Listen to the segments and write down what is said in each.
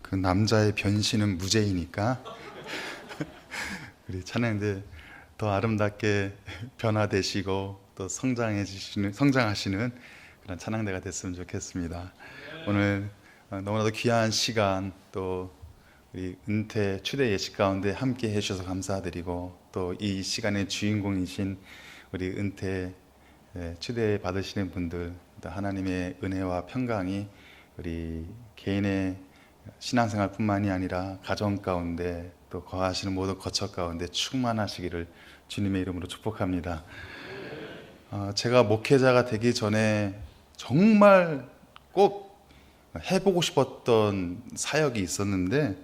그 남자의 변신은 무죄이니까 우리 찬양대 더 아름답게 변화되시고 또 성장하시는 그런 찬양대가 됐으면 좋겠습니다. 오늘 너무나도 귀한 시간, 또 우리 은퇴 추대 예식 가운데 함께 해주셔서 감사드리고, 또 이 시간의 주인공이신 우리 은퇴 추대 받으시는 분들, 또 하나님의 은혜와 평강이 우리 개인의 신앙생활뿐만이 아니라 가정 가운데 또 거하시는 모든 거처 가운데 충만하시기를 주님의 이름으로 축복합니다. 제가 목회자가 되기 전에 정말 꼭 해보고 싶었던 사역이 있었는데,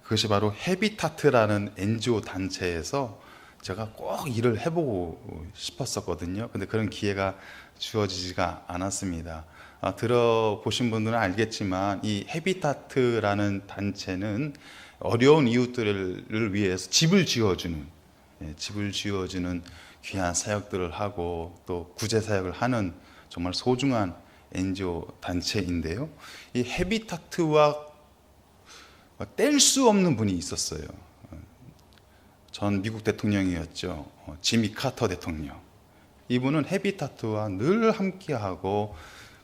그것이 바로 헤비타트라는 NGO 단체에서 제가 꼭 일을 해보고 싶었었거든요. 근데 그런 기회가 주어지지가 않았습니다. 들어보신 분들은 알겠지만 이 헤비타트라는 단체는 어려운 이웃들을 위해서 집을 지어주는 귀한 사역들을 하고 또 구제 사역을 하는 정말 소중한 NGO 단체인데요. 이 헤비타트와 뗄 수 없는 분이 있었어요. 전 미국 대통령이었죠. 지미 카터 대통령. 이분은 헤비타트와 늘 함께하고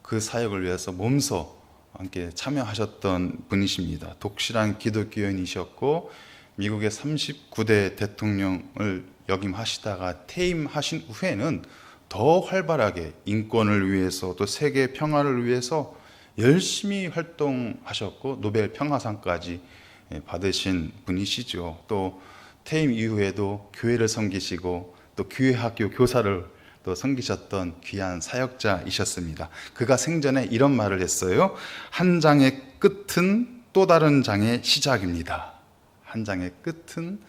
그 사역을 위해서 몸소 함께 참여하셨던 분이십니다. 독실한 기독교인이셨고 미국의 39대 대통령을 역임하시다가 퇴임하신 후에는 더 활발하게 인권을 위해서 또 세계 평화를 위해서 열심히 활동하셨고 노벨 평화상까지 받으신 분이시죠. 또 퇴임 이후에도 교회를 섬기시고 또 교회학교 교사를 또 섬기셨던 귀한 사역자이셨습니다. 그가 생전에 이런 말을 했어요. 한 장의 끝은 또 다른 장의 시작입니다. 한 장의 끝은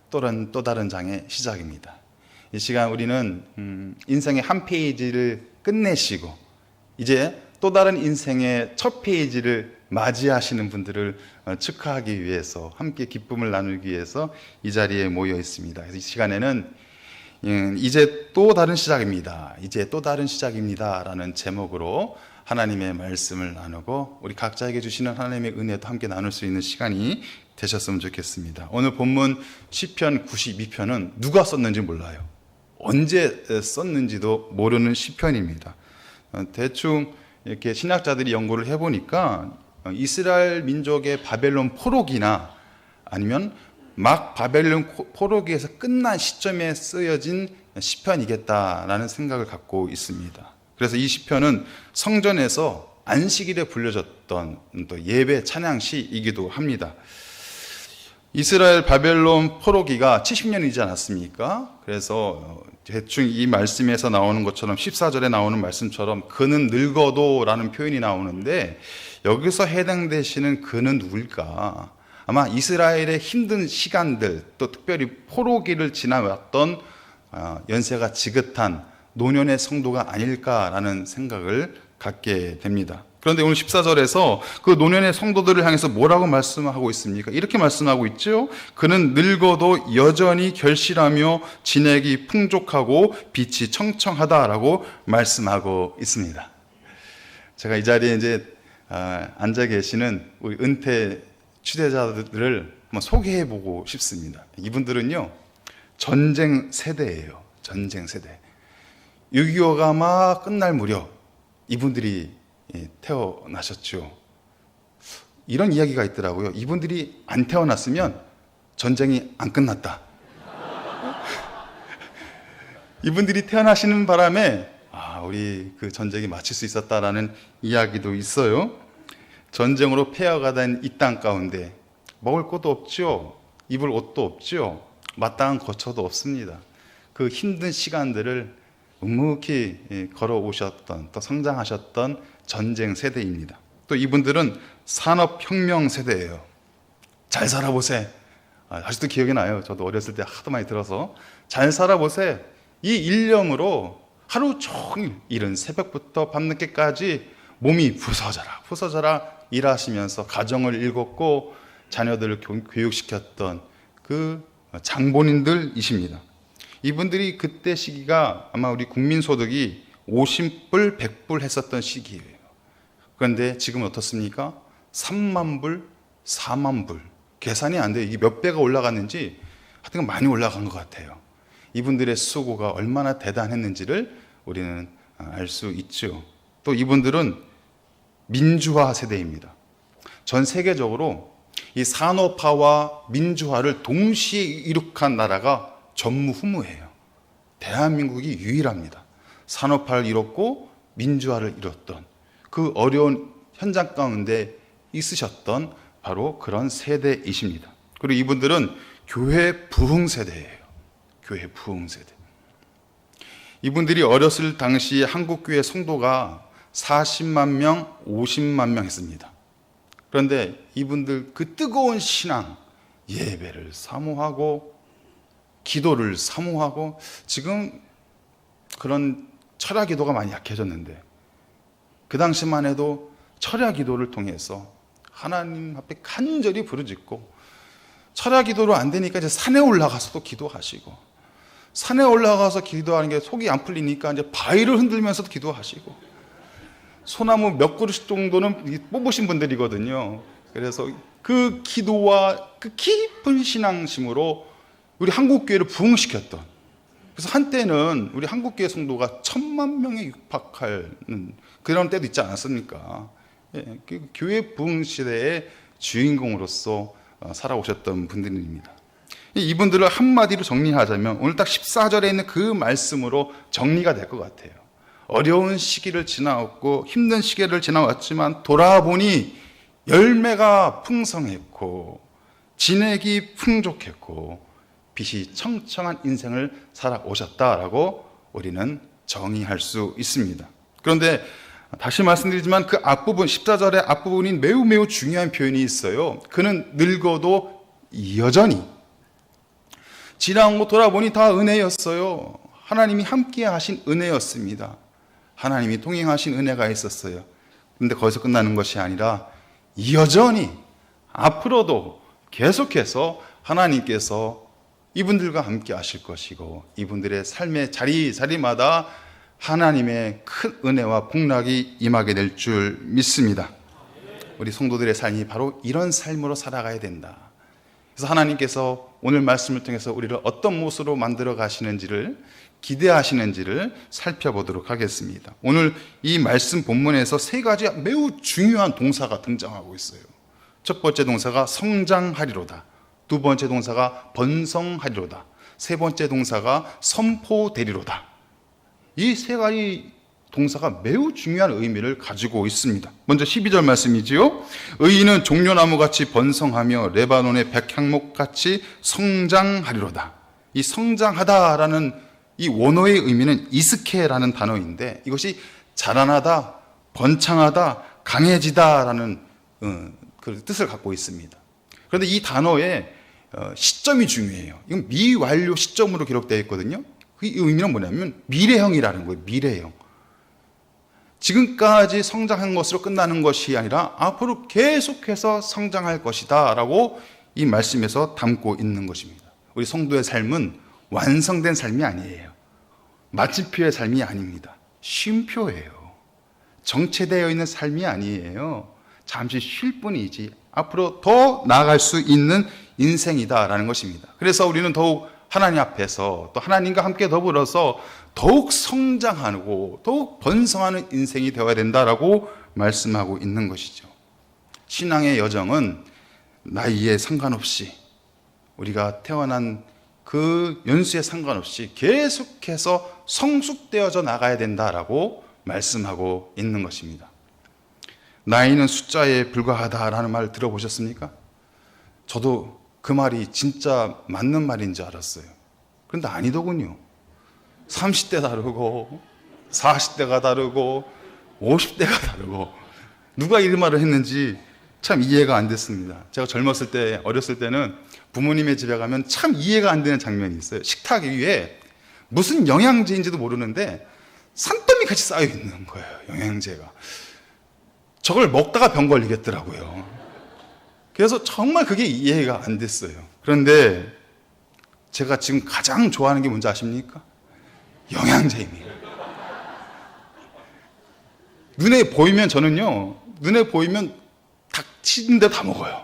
또 다른 장의 시작입니다. 이 시간 우리는 인생의 한 페이지를 끝내시고 이제 또 다른 인생의 첫 페이지를 맞이하시는 분들을 축하하기 위해서, 함께 기쁨을 나누기 위해서 이 자리에 모여 있습니다. 그래서 이 시간에는 이제 또 다른 시작입니다. 이제 또 다른 시작입니다. 라는 제목으로 하나님의 말씀을 나누고 우리 각자에게 주시는 하나님의 은혜도 함께 나눌 수 있는 시간이 되셨으면 좋겠습니다. 오늘 본문 시편 92편은 누가 썼는지 몰라요. 언제 썼는지도 모르는 시편입니다. 대충 이렇게 신학자들이 연구를 해보니까 이스라엘 민족의 바벨론 포로기나 아니면 막 바벨론 포로기에서 끝난 시점에 쓰여진 시편이겠다라는 생각을 갖고 있습니다. 그래서 이 시편은 성전에서 안식일에 불려졌던 또 예배 찬양시이기도 합니다. 이스라엘 바벨론 포로기가 70년이지 않았습니까? 그래서 대충 이 말씀에서 나오는 것처럼 14절에 나오는 말씀처럼 그는 늙어도 라는 표현이 나오는데, 여기서 해당되시는 그는 누굴까? 아마 이스라엘의 힘든 시간들, 또 특별히 포로기를 지나왔던 연세가 지긋한 노년의 성도가 아닐까라는 생각을 갖게 됩니다. 그런데 오늘 14절에서 그 노년의 성도들을 향해서 뭐라고 말씀하고 있습니까? 이렇게 말씀하고 있죠. 그는 늙어도 여전히 결실하며 진액이 풍족하고 빛이 청청하다라고 말씀하고 있습니다. 제가 이 자리에 이제 앉아 계시는 우리 은퇴 추대자들을 한번 소개해보고 싶습니다. 이분들은요, 전쟁 세대예요. 전쟁 세대. 6.25가 막 끝날 무렵 이분들이 태어나셨죠. 이런 이야기가 있더라고요. 이분들이 안 태어났으면 전쟁이 안 끝났다. 이분들이 태어나시는 바람에 우리 그 전쟁이 마칠 수 있었다라는 이야기도 있어요. 전쟁으로 폐허가 된 이 땅 가운데 먹을 것도 없죠. 입을 옷도 없죠. 마땅한 거처도 없습니다. 그 힘든 시간들을 묵묵히 걸어오셨던, 또 성장하셨던 전쟁 세대입니다. 또 이분들은 산업혁명 세대예요. 잘 살아보세. 아직도 기억이 나요. 저도 어렸을 때 하도 많이 들어서. 잘 살아보세. 이 일념으로 하루 종일 이른 새벽부터 밤늦게까지 몸이 부서져라 일하시면서 가정을 일궜고 자녀들을 교육시켰던 그 장본인들이십니다. 이분들이 그때 시기가 아마 우리 국민소득이 50불, 100불 했었던 시기예요. 그런데 지금 어떻습니까? 3만 불, 4만 불. 계산이 안 돼요. 이게 몇 배가 올라갔는지 하여튼 많이 올라간 것 같아요. 이분들의 수고가 얼마나 대단했는지를 우리는 알 수 있죠. 또 이분들은 민주화 세대입니다. 전 세계적으로 이 산업화와 민주화를 동시에 이룩한 나라가 전무후무해요. 대한민국이 유일합니다. 산업화를 이뤘고 민주화를 이뤘던 그 어려운 현장 가운데 있으셨던 바로 그런 세대이십니다. 그리고 이분들은 교회 부흥 세대예요. 교회 부흥 세대. 이분들이 어렸을 당시 한국교회 성도가 40만 명, 50만 명 했습니다. 그런데 이분들 그 뜨거운 신앙, 예배를 사모하고 기도를 사모하고, 지금 그런 철야 기도가 많이 약해졌는데 그 당시만 해도 철야 기도를 통해서 하나님 앞에 간절히 부르짖고, 철야 기도로 안 되니까 이제 산에 올라가서도 기도하시고, 산에 올라가서 기도하는 게 속이 안 풀리니까 이제 바위를 흔들면서도 기도하시고, 소나무 몇 그릇 정도는 뽑으신 분들이거든요. 그래서 그 기도와 그 깊은 신앙심으로 우리 한국교회를 부흥시켰던, 그래서 한때는 우리 한국교회 성도가 1,000만 명에 육박하는 그런 때도 있지 않았습니까? 예, 그 교회 부흥 시대의 주인공으로서 살아오셨던 분들입니다. 이분들을 한마디로 정리하자면 오늘 딱 14절에 있는 그 말씀으로 정리가 될 것 같아요. 어려운 시기를 지나왔고 힘든 시기를 지나왔지만 돌아보니 열매가 풍성했고 진액이 풍족했고 빛이 청청한 인생을 살아오셨다라고 우리는 정의할 수 있습니다. 그런데 다시 말씀드리지만 그 앞부분, 14절의 앞부분이 매우 중요한 표현이 있어요. 그는 늙어도 여전히, 지나온 거 돌아보니 다 은혜였어요. 하나님이 함께 하신 은혜였습니다. 하나님이 동행하신 은혜가 있었어요. 그런데 거기서 끝나는 것이 아니라 여전히 앞으로도 계속해서 하나님께서 이분들과 함께 하실 것이고, 이분들의 삶의 자리마다 하나님의 큰 은혜와 복락이 임하게 될 줄 믿습니다. 우리 성도들의 삶이 바로 이런 삶으로 살아가야 된다. 그래서 하나님께서 오늘 말씀을 통해서 우리를 어떤 모습으로 만들어 가시는지를, 기대하시는지를 살펴보도록 하겠습니다. 오늘 이 말씀 본문에서 세 가지 매우 중요한 동사가 등장하고 있어요. 첫 번째 동사가 성장하리로다, 두 번째 동사가 번성하리로다, 세 번째 동사가 선포되리로다. 이 세 가지 동사가 매우 중요한 의미를 가지고 있습니다. 먼저 12절 말씀이지요. 의인은 종려나무같이 번성하며 레바논의 백향목같이 성장하리로다. 이 성장하다라는 이 원어의 의미는 이스케라는 단어인데, 이것이 자라나다, 번창하다, 강해지다라는 그 뜻을 갖고 있습니다. 그런데 이 단어의 시점이 중요해요. 이건 미완료 시점으로 기록되어 있거든요. 그 의미는 뭐냐면 미래형이라는 거예요. 미래형. 지금까지 성장한 것으로 끝나는 것이 아니라 앞으로 계속해서 성장할 것이다 라고 이 말씀에서 담고 있는 것입니다. 우리 성도의 삶은 완성된 삶이 아니에요. 마침표의 삶이 아닙니다. 쉼표예요. 정체되어 있는 삶이 아니에요. 잠시 쉴 뿐이지 앞으로 더 나아갈 수 있는 인생이다라는 것입니다. 그래서 우리는 더욱 하나님 앞에서 또 하나님과 함께 더불어서 더욱 성장하고 더욱 번성하는 인생이 되어야 된다라고 말씀하고 있는 것이죠. 신앙의 여정은 나이에 상관없이, 우리가 태어난 그 연수에 상관없이 계속해서 성숙되어져 나가야 된다라고 말씀하고 있는 것입니다. 나이는 숫자에 불과하다라는 말 들어보셨습니까? 저도 그 말이 진짜 맞는 말인 줄 알았어요. 그런데 아니더군요. 30대 다르고 40대가 다르고 50대가 다르고, 누가 이 말을 했는지 참 이해가 안 됐습니다. 제가 젊었을 때, 어렸을 때는 부모님의 집에 가면 참 이해가 안 되는 장면이 있어요. 식탁 위에 무슨 영양제인지도 모르는데 산더미 같이 쌓여 있는 거예요. 영양제가. 저걸 먹다가 병 걸리겠더라고요. 그래서 정말 그게 이해가 안 됐어요. 그런데 제가 지금 가장 좋아하는 게 뭔지 아십니까? 영양제입니다. 눈에 보이면, 저는요, 눈에 보이면 닥치는 데 다 먹어요.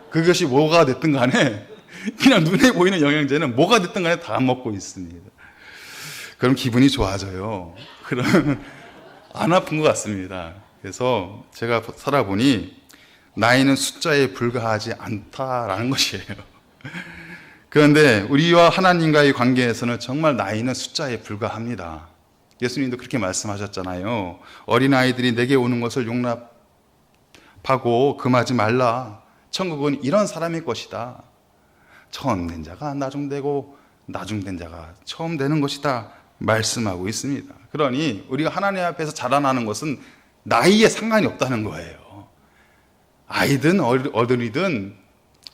그것이 뭐가 됐든 간에 그냥 눈에 보이는 영양제는 뭐가 됐든 간에 다 먹고 있습니다. 그럼 기분이 좋아져요. 그러면 안 아픈 것 같습니다. 그래서 제가 살아보니 나이는 숫자에 불과하지 않다라는 것이에요. 그런데 우리와 하나님과의 관계에서는 정말 나이는 숫자에 불과합니다. 예수님도 그렇게 말씀하셨잖아요. 어린아이들이 내게 오는 것을 용납하고 금하지 말라. 천국은 이런 사람의 것이다. 처음 된 자가 나중되고 나중된 자가 처음 되는 것이다 말씀하고 있습니다. 그러니 우리가 하나님 앞에서 자라나는 것은 나이에 상관이 없다는 거예요. 아이든 어른이든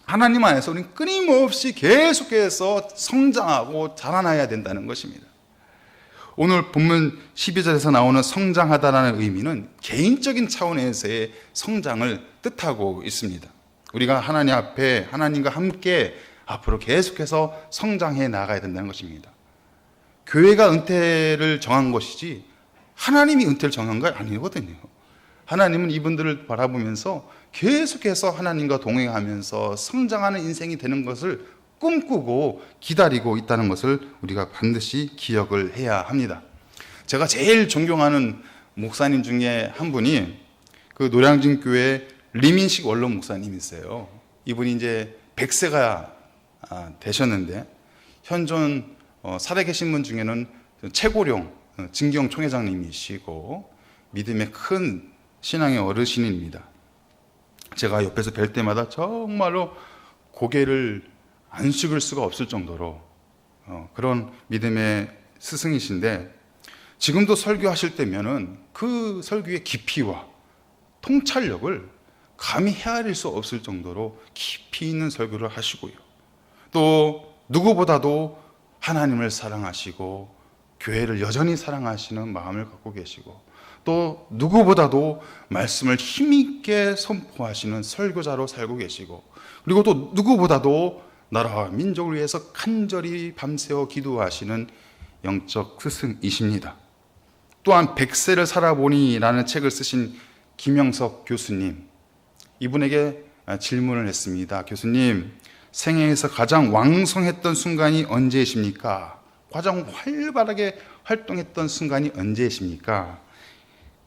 하나님 안에서 우리는 끊임없이 계속해서 성장하고 자라나야 된다는 것입니다. 오늘 본문 12절에서 나오는 성장하다라는 의미는 개인적인 차원에서의 성장을 뜻하고 있습니다. 우리가 하나님 앞에 하나님과 함께 앞으로 계속해서 성장해 나가야 된다는 것입니다. 교회가 은퇴를 정한 것이지 하나님이 은퇴를 정한 건 아니거든요. 하나님은 이분들을 바라보면서 계속해서 하나님과 동행하면서 성장하는 인생이 되는 것을 꿈꾸고 기다리고 있다는 것을 우리가 반드시 기억을 해야 합니다. 제가 제일 존경하는 목사님 중에 한 분이 그 노량진 교회 리민식 원로 목사님이세요. 이분이 이제 100세가 되셨는데 현존 살아계신 분 중에는 최고령 진경 총회장님이시고 믿음의 큰 신앙의 어르신입니다. 제가 옆에서 뵐 때마다 정말로 고개를 안 숙일 수가 없을 정도로 그런 믿음의 스승이신데 지금도 설교하실 때면은 그 설교의 깊이와 통찰력을 감히 헤아릴 수 없을 정도로 깊이 있는 설교를 하시고요. 또 누구보다도 하나님을 사랑하시고 교회를 여전히 사랑하시는 마음을 갖고 계시고 또 누구보다도 말씀을 힘있게 선포하시는 설교자로 살고 계시고 그리고 또 누구보다도 나라와 민족을 위해서 간절히 밤새워 기도하시는 영적 스승이십니다. 또한 100세를 살아보니라는 책을 쓰신 김영석 교수님, 이분에게 질문을 했습니다. 교수님, 생애에서 가장 왕성했던 순간이 언제이십니까? 가장 활발하게 활동했던 순간이 언제이십니까?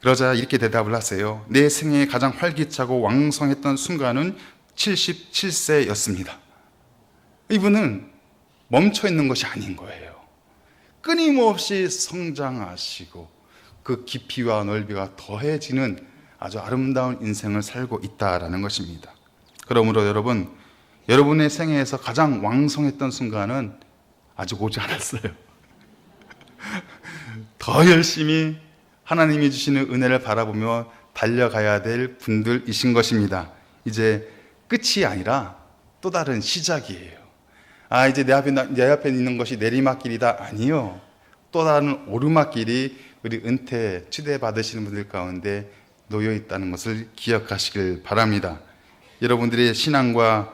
그러자 이렇게 대답을 하세요. 내 생애에 가장 활기차고 왕성했던 순간은 77세였습니다. 이분은 멈춰 있는 것이 아닌 거예요. 끊임없이 성장하시고 그 깊이와 넓이가 더해지는 아주 아름다운 인생을 살고 있다라는 것입니다. 그러므로 여러분, 여러분의 생애에서 가장 왕성했던 순간은 아직 오지 않았어요. 더 열심히 하나님이 주시는 은혜를 바라보며 달려가야 될 분들이신 것입니다. 이제 끝이 아니라 또 다른 시작이에요. 이제 내 앞에 있는 것이 내리막길이다. 아니요. 또 다른 오르막길이 우리 은퇴 추대받으시는 분들 가운데 놓여 있다는 것을 기억하시길 바랍니다. 여러분들의 신앙과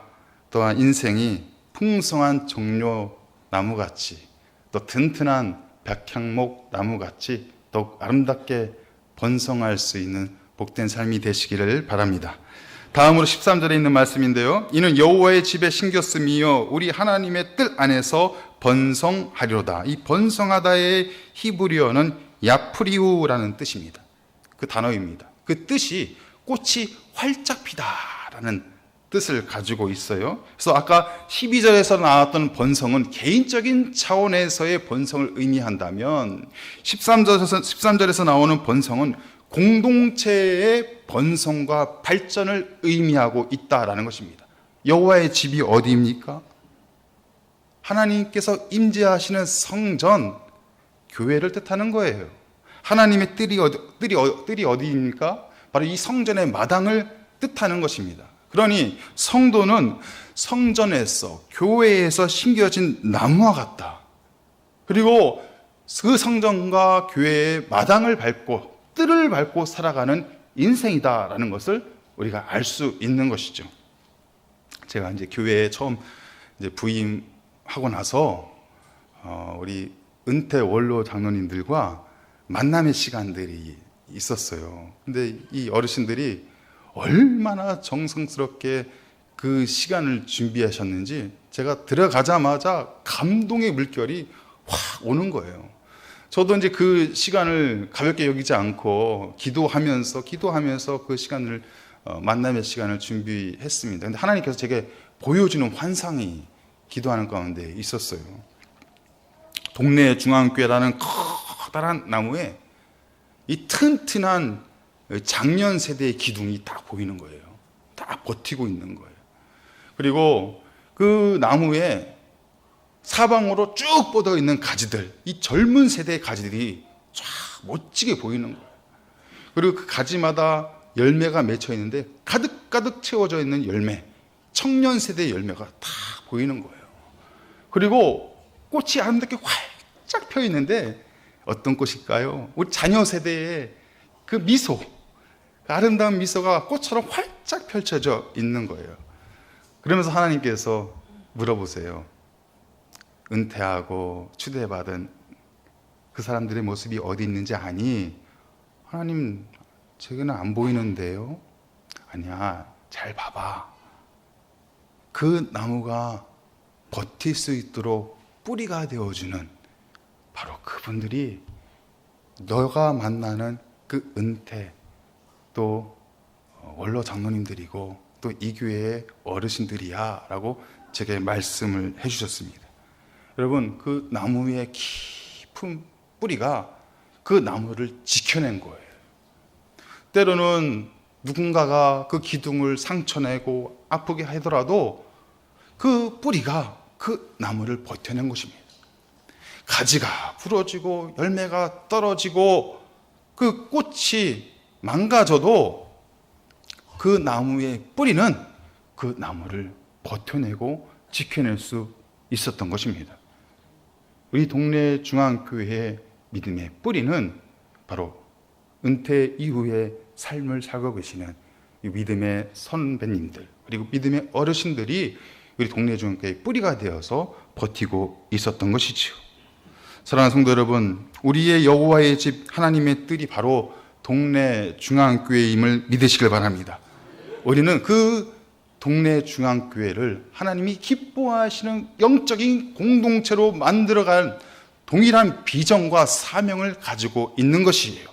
또한 인생이 풍성한 종려 나무같이 또 튼튼한 백향목 나무같이 더욱 아름답게 번성할 수 있는 복된 삶이 되시기를 바랍니다. 다음으로 13절에 있는 말씀인데요. 이는 여호와의 집에 신겼음이요 우리 하나님의 뜰 안에서 번성하리로다. 이 번성하다의 히브리어는 야프리우라는 뜻입니다. 그 단어입니다. 그 뜻이 꽃이 활짝 피다라는 뜻을 가지고 있어요. 그래서 아까 12절에서 나왔던 번성은 개인적인 차원에서의 번성을 의미한다면 13절에서 나오는 번성은 공동체의 번성과 발전을 의미하고 있다라는 것입니다. 여호와의 집이 어디입니까? 하나님께서 임재하시는 성전, 교회를 뜻하는 거예요. 하나님의 뜰이 어디입니까? 바로 이 성전의 마당을 뜻하는 것입니다. 그러니 성도는 성전에서, 교회에서 심겨진 나무와 같다. 그리고 그 성전과 교회의 마당을 밟고 뜰을 밟고 살아가는 인생이다라는 것을 우리가 알 수 있는 것이죠. 제가 이제 교회에 처음 이제 부임하고 나서 우리 은퇴 원로 장로님들과 만남의 시간들이 있었어요. 근데 이 어르신들이 얼마나 정성스럽게 그 시간을 준비하셨는지 제가 들어가자마자 감동의 물결이 확 오는 거예요. 저도 이제 그 시간을 가볍게 여기지 않고 기도하면서 그 시간을 만남의 시간을 준비했습니다. 근데 하나님께서 제게 보여주는 환상이 기도하는 가운데 있었어요. 동네 중앙교회라는 커다란 나무에 이 튼튼한 장년 세대의 기둥이 딱 보이는 거예요. 딱 버티고 있는 거예요. 그리고 그 나무에 사방으로 쭉 뻗어 있는 가지들, 이 젊은 세대의 가지들이 쫙 멋지게 보이는 거예요. 그리고 그 가지마다 열매가 맺혀 있는데 가득가득 채워져 있는 열매, 청년 세대의 열매가 다 보이는 거예요. 그리고 꽃이 아름답게 활짝 펴 있는데 어떤 꽃일까요? 우리 자녀 세대의 그 미소, 그 아름다운 미소가 꽃처럼 활짝 펼쳐져 있는 거예요. 그러면서 하나님께서 물어보세요. 은퇴하고 추대받은 그 사람들의 모습이 어디 있는지 아니? 하나님, 제게는 안 보이는데요. 아니야, 잘 봐봐. 그 나무가 버틸 수 있도록 뿌리가 되어주는 바로 그분들이 너가 만나는 그 은퇴, 또 원로 장로님들이고 또 이 교회의 어르신들이야 라고 제게 말씀을 해주셨습니다. 여러분, 그 나무의 깊은 뿌리가 그 나무를 지켜낸 거예요. 때로는 누군가가 그 기둥을 상처내고 아프게 하더라도 그 뿌리가 그 나무를 버텨낸 것입니다. 가지가 부러지고 열매가 떨어지고 그 꽃이 망가져도 그 나무의 뿌리는 그 나무를 버텨내고 지켜낼 수 있었던 것입니다. 우리 동네 중앙교회의 믿음의 뿌리는 바로 은퇴 이후에 삶을 살고 계시는 이 믿음의 선배님들, 그리고 믿음의 어르신들이 우리 동네 중앙교회의 뿌리가 되어서 버티고 있었던 것이지요. 사랑하는 성도 여러분, 우리의 여호와의 집 하나님의 뜰이 바로 동네 중앙교회임을 믿으시길 바랍니다. 우리는 그 동네 중앙교회를 하나님이 기뻐하시는 영적인 공동체로 만들어갈 동일한 비전과 사명을 가지고 있는 것이에요.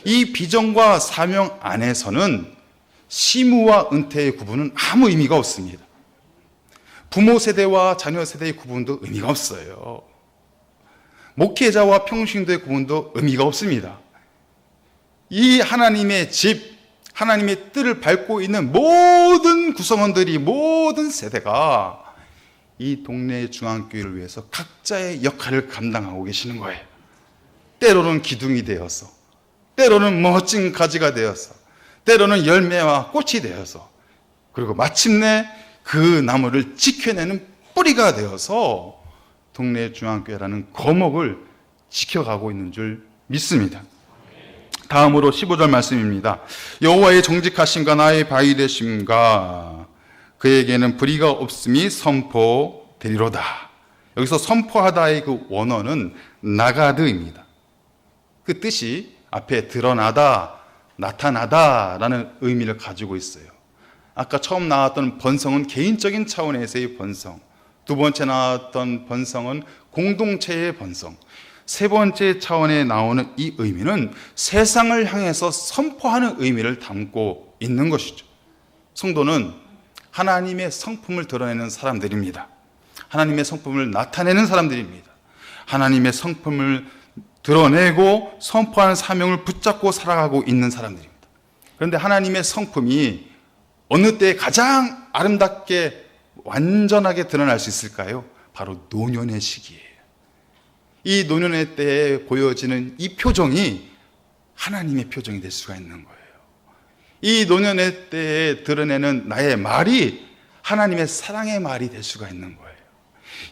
이 비전과 사명 안에서는 시무와 은퇴의 구분은 아무 의미가 없습니다. 부모 세대와 자녀 세대의 구분도 의미가 없어요. 목회자와 평신도의 구분도 의미가 없습니다. 이 하나님의 집, 하나님의 뜰을 밟고 있는 모든 구성원들이, 모든 세대가 이 동네 중앙교회를 위해서 각자의 역할을 감당하고 계시는 거예요. 때로는 기둥이 되어서, 때로는 멋진 가지가 되어서, 때로는 열매와 꽃이 되어서, 그리고 마침내 그 나무를 지켜내는 뿌리가 되어서 동네 중앙교회라는 거목을 지켜가고 있는 줄 믿습니다. 다음으로 15절 말씀입니다. 여호와의 정직하심과 나의 바위 되심과 그에게는 불의가 없음이 선포되리로다. 여기서 선포하다의 그 원어는 나가드입니다. 그 뜻이 앞에 드러나다, 나타나다라는 의미를 가지고 있어요. 아까 처음 나왔던 번성은 개인적인 차원에서의 번성, 두 번째 나왔던 번성은 공동체의 번성, 세 번째 차원에 나오는 이 의미는 세상을 향해서 선포하는 의미를 담고 있는 것이죠. 성도는 하나님의 성품을 드러내는 사람들입니다. 하나님의 성품을 나타내는 사람들입니다. 하나님의 성품을 드러내고 선포하는 사명을 붙잡고 살아가고 있는 사람들입니다. 그런데 하나님의 성품이 어느 때에 가장 아름답게 완전하게 드러날 수 있을까요? 바로 노년의 시기예요. 이 노년의 때에 보여지는 이 표정이 하나님의 표정이 될 수가 있는 거예요. 이 노년의 때에 드러내는 나의 말이 하나님의 사랑의 말이 될 수가 있는 거예요.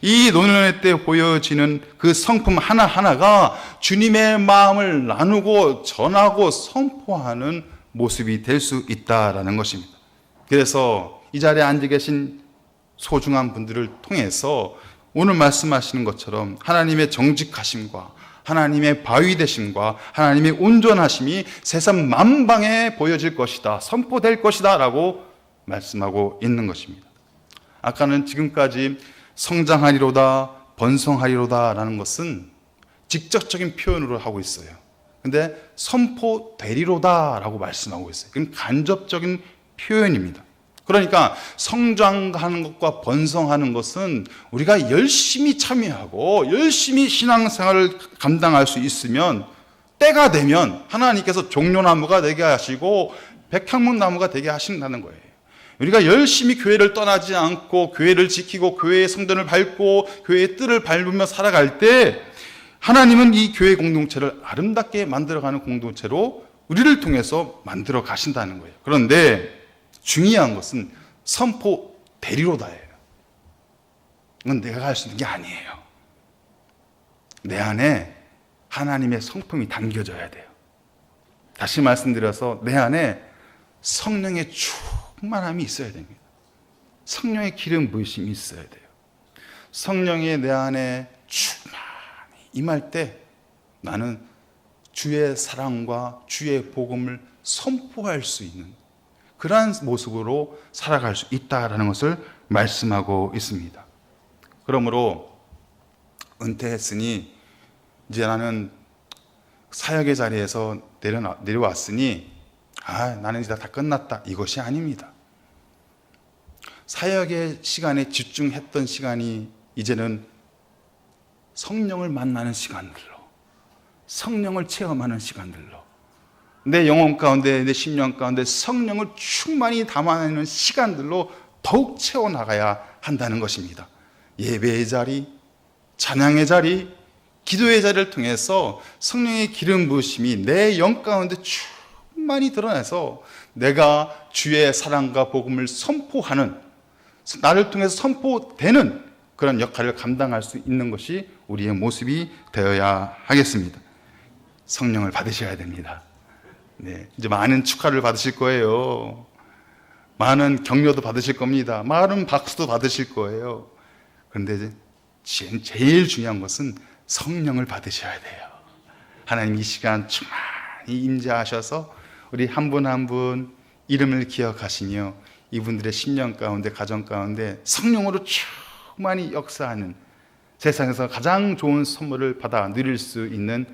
이 노년의 때 보여지는 그 성품 하나하나가 주님의 마음을 나누고 전하고 선포하는 모습이 될 수 있다라는 것입니다. 그래서 이 자리에 앉아 계신 소중한 분들을 통해서 오늘 말씀하시는 것처럼 하나님의 정직하심과 하나님의 바위 되심과 하나님의 온전하심이 세상 만방에 보여질 것이다, 선포될 것이다 라고 말씀하고 있는 것입니다. 아까는 지금까지 성장하리로다, 번성하리로다 라는 것은 직접적인 표현으로 하고 있어요. 근데 선포되리로다 라고 말씀하고 있어요. 그건 간접적인 표현입니다. 그러니까 성장하는 것과 번성하는 것은 우리가 열심히 참여하고 열심히 신앙생활을 감당할 수 있으면 때가 되면 하나님께서 종려나무가 되게 하시고 백향목나무가 되게 하신다는 거예요. 우리가 열심히 교회를 떠나지 않고 교회를 지키고 교회의 성전을 밟고 교회의 뜰을 밟으며 살아갈 때 하나님은 이 교회 공동체를 아름답게 만들어가는 공동체로 우리를 통해서 만들어 가신다는 거예요. 그런데 중요한 것은 선포되리로다예요. 이건 내가 할 수 있는 게 아니에요. 내 안에 하나님의 성품이 담겨져야 돼요. 다시 말씀드려서 내 안에 성령의 충만함이 있어야 됩니다. 성령의 기름 부으심이 있어야 돼요. 성령이 내 안에 충만히 임할 때 나는 주의 사랑과 주의 복음을 선포할 수 있는 그러한 모습으로 살아갈 수 있다라는 것을 말씀하고 있습니다. 그러므로 은퇴했으니 이제 나는 사역의 자리에서 내려왔으니 나는 이제 다 끝났다, 이것이 아닙니다. 사역의 시간에 집중했던 시간이 이제는 성령을 만나는 시간들로, 성령을 체험하는 시간들로, 내 영혼 가운데, 내 심령 가운데 성령을 충만히 담아내는 시간들로 더욱 채워나가야 한다는 것입니다. 예배의 자리, 찬양의 자리, 기도의 자리를 통해서 성령의 기름 부으심이 내 영 가운데 충만히 드러나서 내가 주의 사랑과 복음을 선포하는, 나를 통해서 선포되는 그런 역할을 감당할 수 있는 것이 우리의 모습이 되어야 하겠습니다. 성령을 받으셔야 됩니다. 네, 이제 많은 축하를 받으실 거예요. 많은 격려도 받으실 겁니다. 많은 박수도 받으실 거예요. 그런데 제일 중요한 것은 성령을 받으셔야 돼요. 하나님 이 시간 충만히 임재하셔서 우리 한 분 한 분 이름을 기억하시며 이분들의 심령 가운데, 가정 가운데 성령으로 충만히 역사하는, 세상에서 가장 좋은 선물을 받아 누릴 수 있는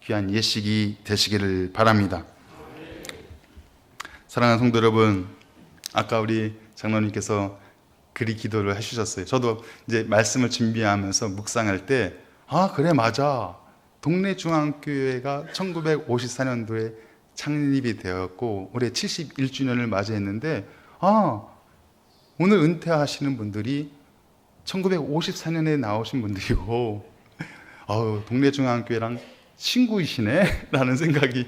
귀한 예식이 되시기를 바랍니다. 사랑하는 성도 여러분, 아까 우리 장로님께서 그리 기도를 해주셨어요. 저도 이제 말씀을 준비하면서 묵상할 때 그래, 맞아. 동네 중앙교회가 1954년도에 창립이 되었고 올해 71주년을 맞이했는데 오늘 은퇴하시는 분들이 1954년에 나오신 분들이고 동네 중앙교회랑 친구이시네 라는 생각이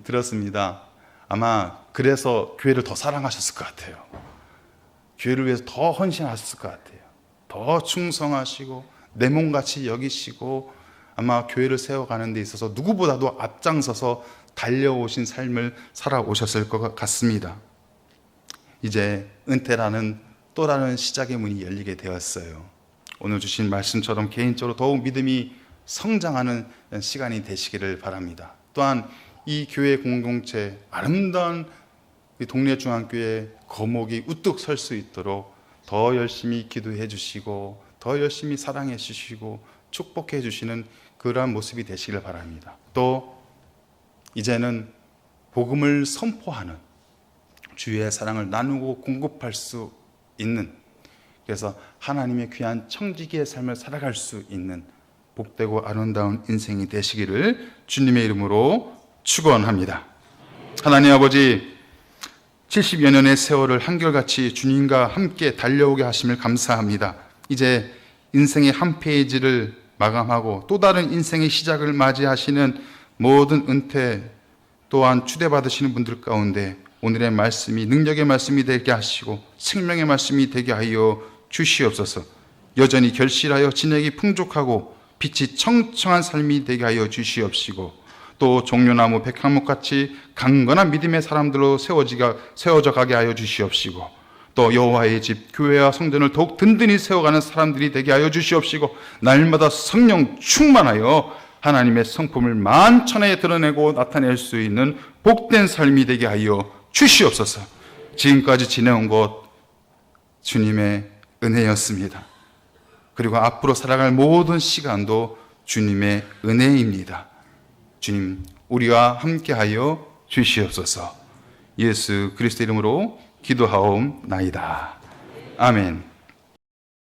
들었습니다. 아마 그래서 교회를 더 사랑하셨을 것 같아요. 교회를 위해서 더 헌신하셨을 것 같아요. 더 충성하시고 내 몸같이 여기시고 아마 교회를 세워가는 데 있어서 누구보다도 앞장서서 달려오신 삶을 살아오셨을 것 같습니다. 이제 은퇴라는 또 다른 시작의 문이 열리게 되었어요. 오늘 주신 말씀처럼 개인적으로 더욱 믿음이 성장하는 시간이 되시기를 바랍니다. 또한 이 교회 공동체, 아름다운 동네 중앙교회 거목이 우뚝 설 수 있도록 더 열심히 기도해 주시고 더 열심히 사랑해 주시고 축복해 주시는 그러한 모습이 되시기를 바랍니다. 또 이제는 복음을 선포하는, 주의 사랑을 나누고 공급할 수 있는, 그래서 하나님의 귀한 청지기의 삶을 살아갈 수 있는 복되고 아름다운 인생이 되시기를 주님의 이름으로 축원합니다. 하나님 아버지, 70여 년의 세월을 한결같이 주님과 함께 달려오게 하심을 감사합니다. 이제 인생의 한 페이지를 마감하고 또 다른 인생의 시작을 맞이하시는 모든 은퇴 또한 추대받으시는 분들 가운데 오늘의 말씀이 능력의 말씀이 되게 하시고 생명의 말씀이 되게 하여 주시옵소서. 여전히 결실하여 진액이 풍족하고 빛이 청청한 삶이 되게 하여 주시옵시고 또 종려나무 백향목같이 강건한 믿음의 사람들로 세워져 가게 하여 주시옵시고 또 여호와의 집 교회와 성전을 더욱 든든히 세워가는 사람들이 되게 하여 주시옵시고 날마다 성령 충만하여 하나님의 성품을 만천하에 드러내고 나타낼 수 있는 복된 삶이 되게 하여 주시옵소서. 지금까지 지내온 것 주님의 은혜였습니다. 그리고 앞으로 살아갈 모든 시간도 주님의 은혜입니다. 주님, 우리와 함께하여 주시옵소서. 예수 그리스도 이름으로 기도하옵나이다. 아멘.